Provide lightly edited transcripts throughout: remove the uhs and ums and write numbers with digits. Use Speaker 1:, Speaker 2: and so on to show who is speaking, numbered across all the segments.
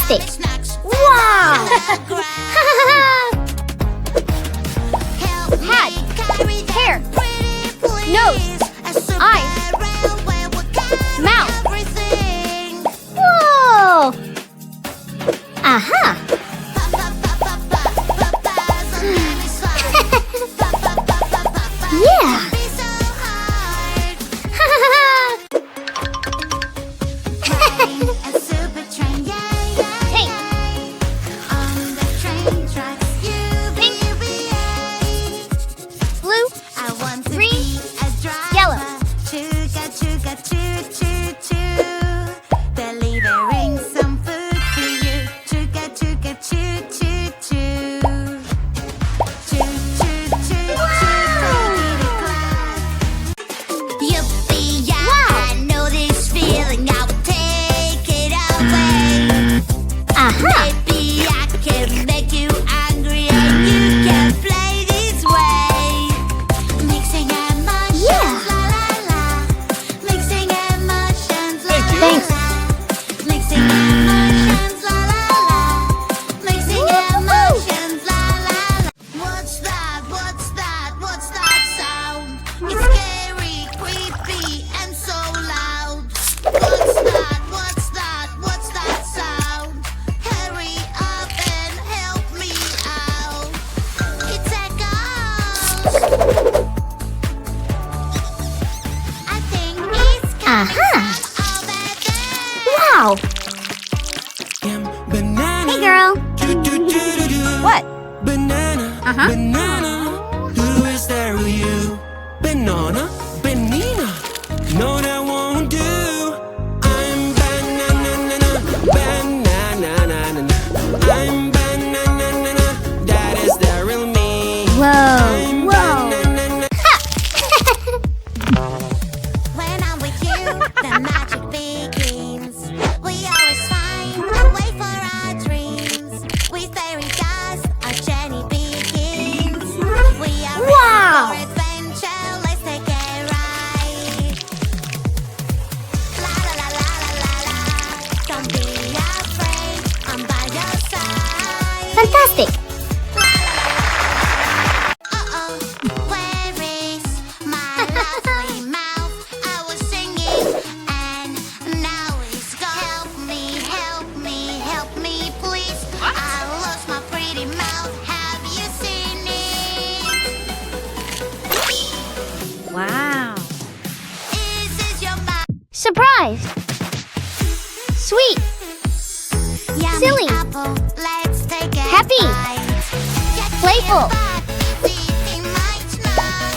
Speaker 1: Fantastic! Wow! Head, hair, nose, eyes, mouth. Whoa! Aha! Yeah! Wow! Hey, girl. What?
Speaker 2: Banana, banana. Who is there with you? Banana, banana. No, that won't do. I'm banana, banana. I'm banana. That is the real me.
Speaker 1: Whoa, whoa.
Speaker 3: When I'm with you, the magic begins. We always find a way for our dreams. With fairy dust, our journey begins. We are
Speaker 1: Wow.
Speaker 3: ready for adventure. Let's take a ride. La la la la la la la. Don't be afraid. I'm by your side.
Speaker 1: Fantastic!
Speaker 3: Where is my lovely mouth? I was singing and now it's gone. Help me, please. I lost my pretty mouth. Have you seen it?
Speaker 1: Wow.
Speaker 3: Is this your mouth?
Speaker 1: Surprise! Sweet!
Speaker 3: Yummy
Speaker 1: Silly.
Speaker 3: apple. Let's take a
Speaker 1: Happy.
Speaker 3: bite. Get to
Speaker 1: Playful.
Speaker 3: your body, eating my snack.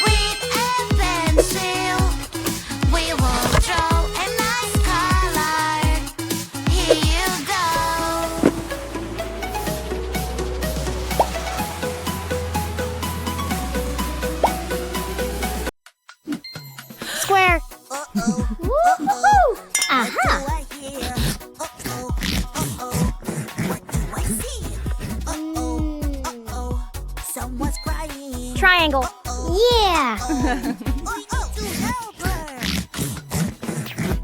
Speaker 3: With a pencil, we will draw a nice color. Here you go.
Speaker 1: Square! Woo-hoo! Aha!
Speaker 3: I hear? What do I see? Someone's crying.
Speaker 1: Triangle! Yeah!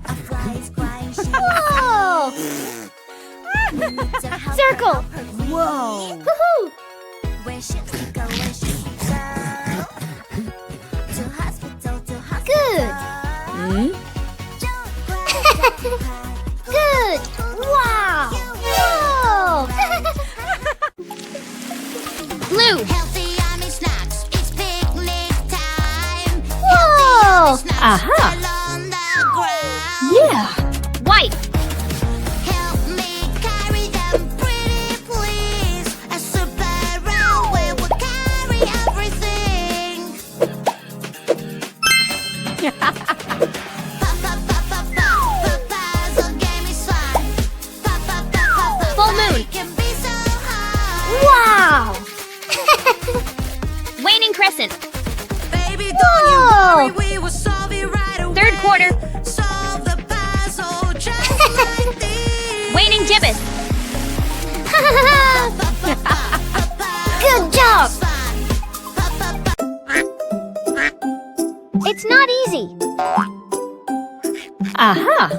Speaker 3: A fly is crying. She
Speaker 1: Whoa!
Speaker 3: needs to help
Speaker 1: Circle.
Speaker 3: her please.
Speaker 1: Whoa! Woohoo!
Speaker 3: Where should we go? Where should we go? To hospital, to hospital.
Speaker 1: Good.
Speaker 3: Don't cry, don't cry.
Speaker 1: Good! Wow! Whoa! Blue!
Speaker 3: Healthy yummy snacks. It's picnic time.
Speaker 1: Whoa!
Speaker 3: Snacks
Speaker 1: Aha!
Speaker 3: along the ground.
Speaker 1: Yeah! White!
Speaker 3: Help me carry them, pretty please. A super railway will carry everything. Puzzle game is fun.
Speaker 1: Full moon.
Speaker 3: It can be so hard.
Speaker 1: Wow! Waning crescent!
Speaker 3: Baby, don't
Speaker 1: Whoa.
Speaker 3: you worry, we will solve it right away.
Speaker 1: Third quarter.
Speaker 3: Solve the puzzle just like this.
Speaker 1: Waning gibbous! Good job! It's not easy. Aha!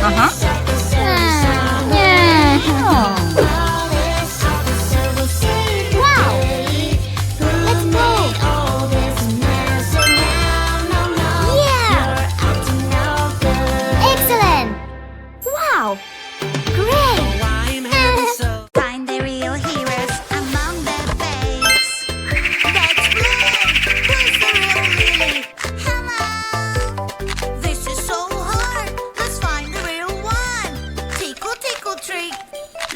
Speaker 1: Wow! Let's move! Yeah! Excellent! Wow! Great!
Speaker 3: Find the real heroes among the fakes. Let's play! Who's the real Lily? Hello! This is so hard. Let's find the real one. Tickle, tickle, trick.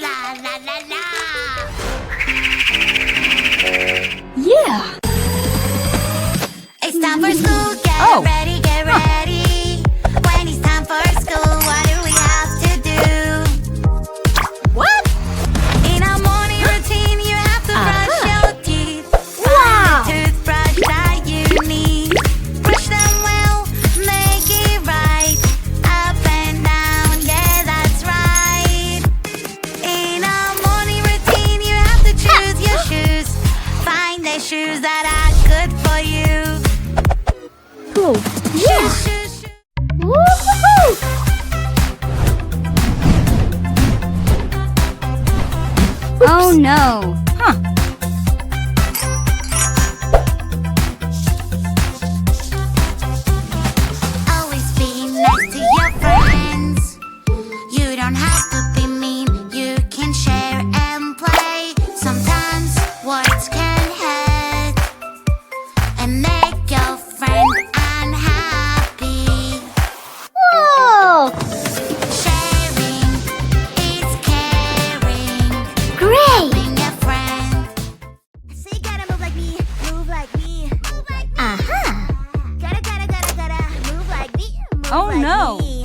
Speaker 3: La, la, la, la.
Speaker 4: Yeah.
Speaker 3: It's time for school. Get ready, get ready. When it's time for school, what do we have to do?
Speaker 4: What?
Speaker 3: In our morning routine, you have to brush your teeth.
Speaker 1: Wow!
Speaker 3: Find the toothbrush that you need. Brush them well, make it right. Up and down, yeah, that's right. In our morning routine, you have to choose your shoes. Find the shoes that are good for you.
Speaker 1: Cool!
Speaker 3: Shoes, shoes, shoes.
Speaker 1: Woo-hoo-hoo!
Speaker 4: Oh no. Huh.
Speaker 3: Always be nice to your friends. You don't have to be mean. You can share and play. Sometimes words can hurt and make your friend unhappy.
Speaker 1: Whoa!
Speaker 3: Sharing is caring.
Speaker 1: Great!
Speaker 3: Being a friend. So you gotta move like me. Move like me. Move like me.
Speaker 1: Uh-huh!
Speaker 3: Gotta move like me. Move
Speaker 4: Oh,
Speaker 3: like
Speaker 4: no.
Speaker 3: me.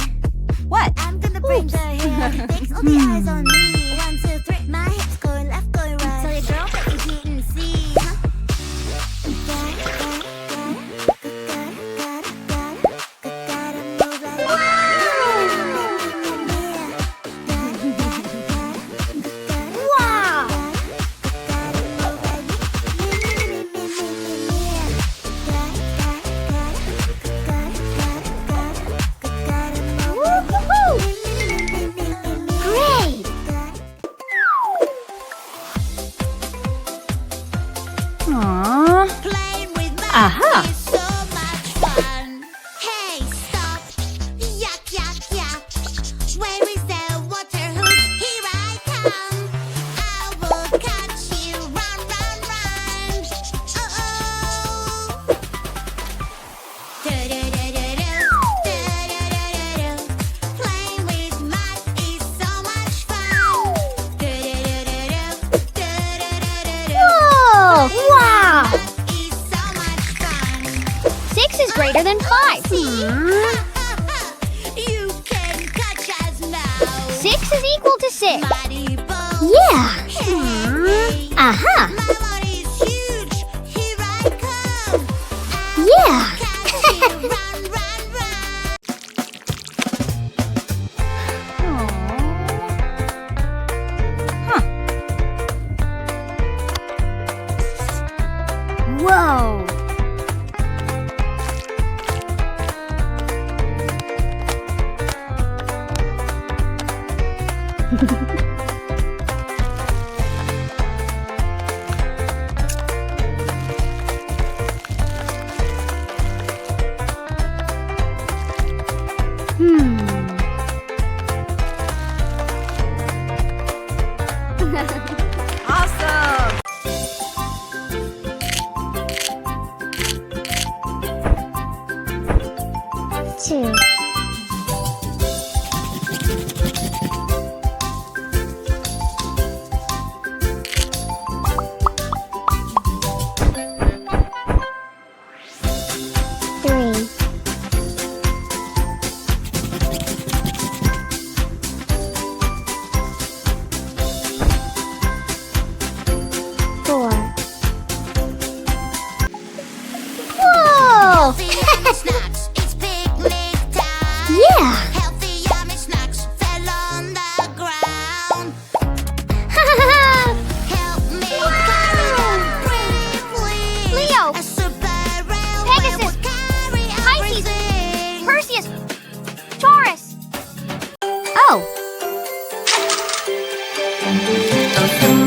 Speaker 4: What?
Speaker 3: I'm gonna bring the hair. Fix all the eyes on me. 1, 2, 3. My hips going left, going right. Tell your girl that you didn't see. Gotta move like
Speaker 1: Wow! Woo-hoo-hoo! Great!
Speaker 4: Aww.
Speaker 3: Playing with my
Speaker 4: Aha.
Speaker 3: is so much fun. Hey, stop. Yuck, yuck, yuck. Where is the water hose? Here I come. I will catch you. Run, run, run. Uh-oh. Do-do-do-do-do. Do-do-do-do-do. Playing with mud is so much fun. Do-do-do-do-do. Do-do-do-do-do.
Speaker 1: Whoa! Wow!
Speaker 3: Is so much fun.
Speaker 1: 6 is greater than 5.
Speaker 3: You can catch us now.
Speaker 1: 6 is equal to 6.
Speaker 3: Mighty boat.
Speaker 1: Yeah!
Speaker 3: Hey,
Speaker 1: Uh-huh!
Speaker 3: my body's huge. Here I come.
Speaker 1: Yeah!
Speaker 3: Catch you. Run, run, run.
Speaker 4: Whoa. Awesome.
Speaker 1: 2.
Speaker 4: go!
Speaker 2: A